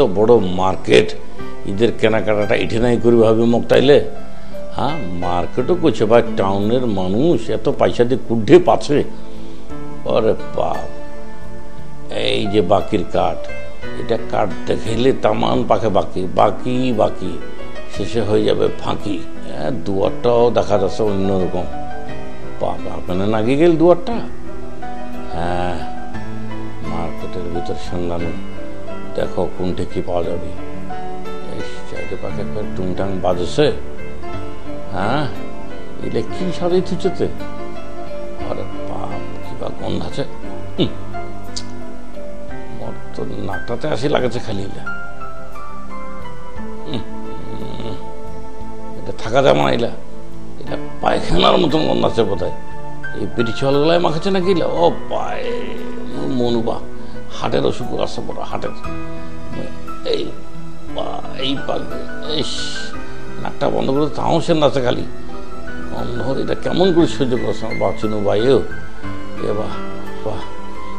তো বড় মার্কেট ঈদের কেনাকাটাটা এঠে নাই করে ভাবি মোক তাইলে হ্যাঁ মার্কেটও করছে ভাই টাউনের মানুষ এত পয়সা দিয়ে কুড্ডে পাচ্ছে আরে বাপ এই যে বাকির কাঠ এটা কাঠ দেখাইলে তামান পাকে বাকি বাকি বাকি শেষে হয়ে যাবে ফাঁকি দুয়ারটাও দেখা যাচ্ছে অন্যরকম বাবা আপনার নাগিয়ে গেল দুয়ারটা হ্যাঁ মার্কেটের ভিতর সন্ধান দেখো কোনটা কি পাওয়া যাবে চাইতে পাখে টুংটাং বাজছে হ্যাঁ এলে কি সাজাই থুচতে আরে বাপ কি বা গন্ধ আছে মোর তো নাকটাতে আসি লাগাচ্ছে খালি এটা থাকা যায় না এলা এটা পায়খানার মতন গন্ধ আছে বোধ হয় এই পেটি ছলগুলাই মাখাচ্ছে নাকি ও পায় মনুবা হাটের অসুখ আসছে বড় হাটের এই এই পাকবে নাকটা বন্ধ করে তাও সে নাচে খালি গন্ধ এটা কেমন করে সহ্য করছে বা চিনু ভাইও এ বাহ বাহ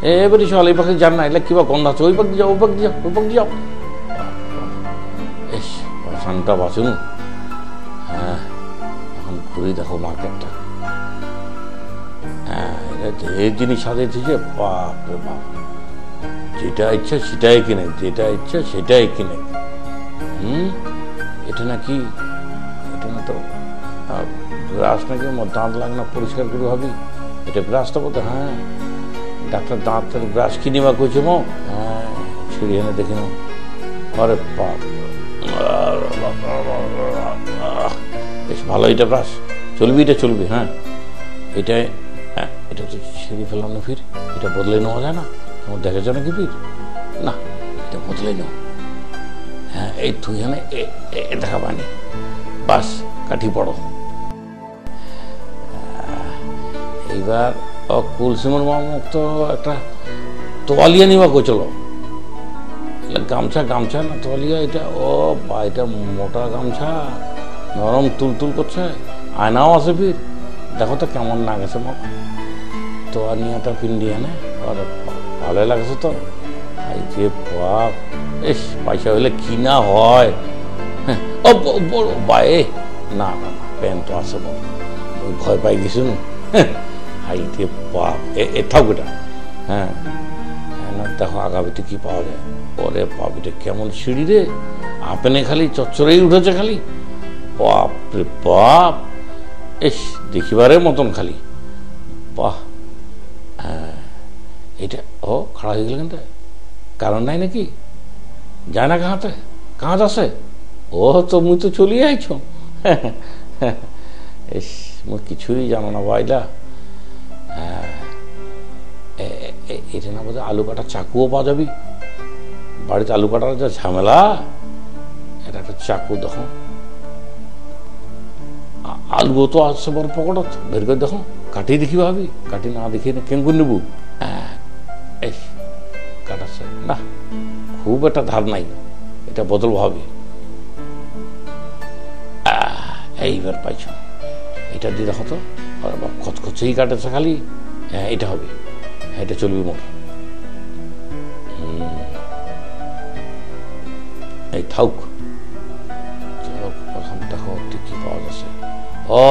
এবারে চল এই পাখি জান না এলে কিবা গন্ধ আছে ওই পাখ দিয়ে যাও ওই পাখ দিয়ে যাও ওই পাখ দিয়ে যাও এস বাসানটা বাঁচুন হ্যাঁ এখন ঘুরে দেখো মার্কেটটা হ্যাঁ এটা যে জিনিস সাজাই দিয়েছে বাপ রে বাপ যেটা ইচ্ছা সেটাই কিনে যেটা ইচ্ছা সেটাই কিনে এটা নাকি এটা না তো ব্রাশ নাকি দাঁত লাগ না পরিষ্কার করে ভাবি এটা ব্রাশটা বলতে হ্যাঁ ডাক্তার দাঁতের ব্রাশ কিনিবা কইছে মো হ্যাঁ ছিঁড়ি এনে দেখি না আরে বাপ বেশ ভালো এটা ব্রাশ চলবি এটা চলবি হ্যাঁ এটা এটা তো ছিঁড়ি ফেললাম না ফির এটা বদলে নেওয়া যায় না তোমার দেখেছ নাকি ফির না এটা বদলে নাও হ্যাঁ এই তুই এখানে দেখা পানি বাস কাঠি পড়ো এইবার কুলসিমর মামুক তো একটা তোয়ালিয়া নিবা কো চলো গামছা গামছা না তোয়ালিয়া এটা ও বা এটা মোটা গামছা নরম তুলতুল করছে আয়নাও আছে ফির দেখো তো কেমন লাগেছে মোক তোয়ালিয়াটা পিন্ডি এনে আর ভালো লাগছে তো এই যে বাপ এস পয়সা হলে কিনা হয় ও বড় বায়ে না না না প্যান্ট তো আছে ওই ভয় পাই গেছি হাই যে বাপ এ থাক এটা হ্যাঁ না দেখো আগামীতে কি পাওয়া যায় ওরে বাপ এটা কেমন সিঁড়ি রে আপনি খালি চচ্চরেই উঠেছে খালি বাপ রে বাপ এস দেখিবারের মতন খালি বাহ হ্যাঁ এটা ও খাড়া হয়ে গেল কিন্তু কারণ নাই নাকি যায় না কাহাতে কাজ আছে ও তো মুই তো চলিয়ে আইছ এস মুই কিছুই জানো না বাইলা হ্যাঁ এটা না বোধ আলু কাটার চাকুও পাওয়া যাবি বাড়িতে আলু কাটার যা ঝামেলা এটা একটা চাকু দেখো আলুও তো আসছে বড় পকেটত বের করে দেখো কাটি দেখি ভাবি কাটি না দেখি না কেন করে নেবো এই কাটাচ্ছে না খুব একটা ধার নাই এটা বদল ভাবি এইবার পাইছ এটা দিয়ে দেখো তো খচখচেই কাটেছে খালি হ্যাঁ এটা হবে হ্যাঁ এটা চলবে মোর এই থাক চলো এখন দেখো কি পাওয়া যাচ্ছে ও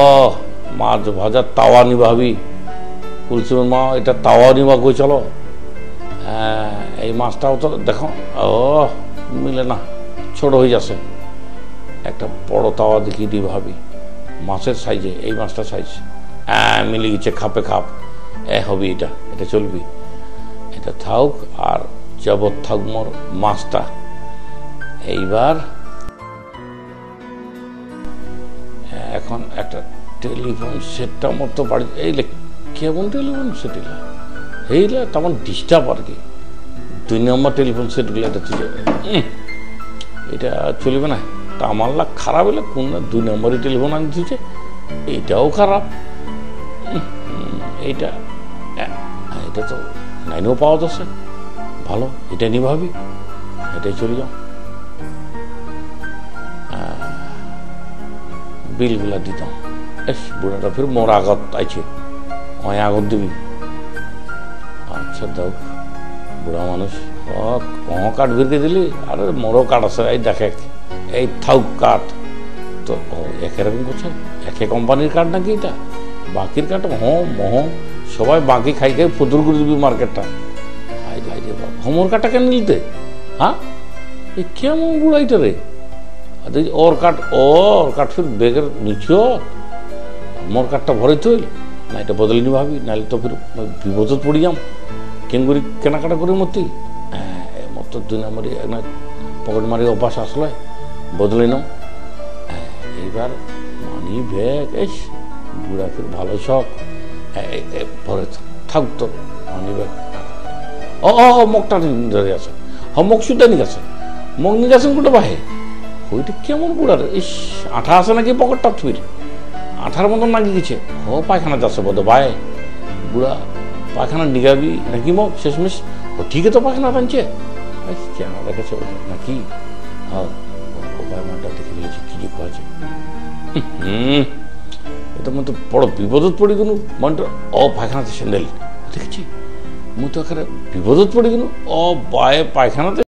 মাছ ভাজার তাওয়া নিবা ভাবি কুলসিমের মা এটা তাওয়া নিবা কই চলো হ্যাঁ এই মাছটাও তো দেখো ও মিলে না ছোট হয়ে যাচ্ছে একটা বড় তাওয়া দেখিয়ে দিই ভাবি মাছের সাইজে এই মাছটা সাইজ হ্যাঁ মিলে গেছে খাপে খাপ হবি এটা এটা চলবি এটা থাক আর জবর থাক মোর মাছটা এইবার এখন একটা টেলিফোন সেটটা মোর তো বাড়ি এই কেমন টেলিফোন সেট এলা এইলা তেমন ডিস্টার্ব আর কি 2 নম্বর টেলিফোন সেটগুলো এটা তুই এটা চলবে না তা আমার লাগ খারাপ হলে কোন 2 নম্বরই টেলিফোন আনি দিচ্ছে এইটাও খারাপ এইটা এটা তো 9ও পাওয়া যাচ্ছে ভালো এটা নি ভাবি এটাই চলে যাও বিলগুলা দিতাম এস বুড়াটা ফির মোর আগত আইছে ওই আগত দিবি আচ্ছা দাও বুড়া মানুষ কহ কাঠ ভিড়কে দিলি আরে মোরও কাঠ আছে এই দেখে এই থাউক কাঠ তো একরকম করছে একে কোম্পানির কাঠ নাকি এটা বাকির কাঠ মহ সবাই বাকি খাই খাই ফুদুর করে দিবি মার্কেটটা হোমর কাঠটা কেন নিলতে হ্যাঁ এ কেমন বুড়াইটা রে ওর কাঠ ফির বেগের নিচে মোর কাঠটা ভরে তৈল না এটা বদলে নি ভাবি নাহলে তো ফির বিপদত পড়ি যাম কেন করি কেনাকাটা করি মতি মত দুই নম্বরই না পকেট মারি অভ্যাস আসলে বদলে নাও এইবার মানি ব্যাগ এস বুড়া ফির ভালো শখ ভরে থাক তো মানি ব্যাগ মগটা ধরে আছে মগ সুদ্ধা নিয়ে গেছে মগ নিয়ে গেছেন কোটা বাহে ওইটা কেমন বুড়ার ইস আঠা আছে নাকি পকেটটা থুইর আঠার মতন নাকি গেছে পায়খানা যাচ্ছে বোধ ভাই বুড়া পায়খানা নিগাবি নাকি মগ শেষমেশ ঠিকই তো পায়খানা টানছে কেনা রেখেছে নাকি মাটা দেখে ফেলেছে কি যে করেছে এটা মতো বড় বিপদত পড়ি গেল মনটা পায়খানাতে স্যান্ডেল দেখেছি মুই তো এখানে বিপদত পড়ি গেল পায়খানাতে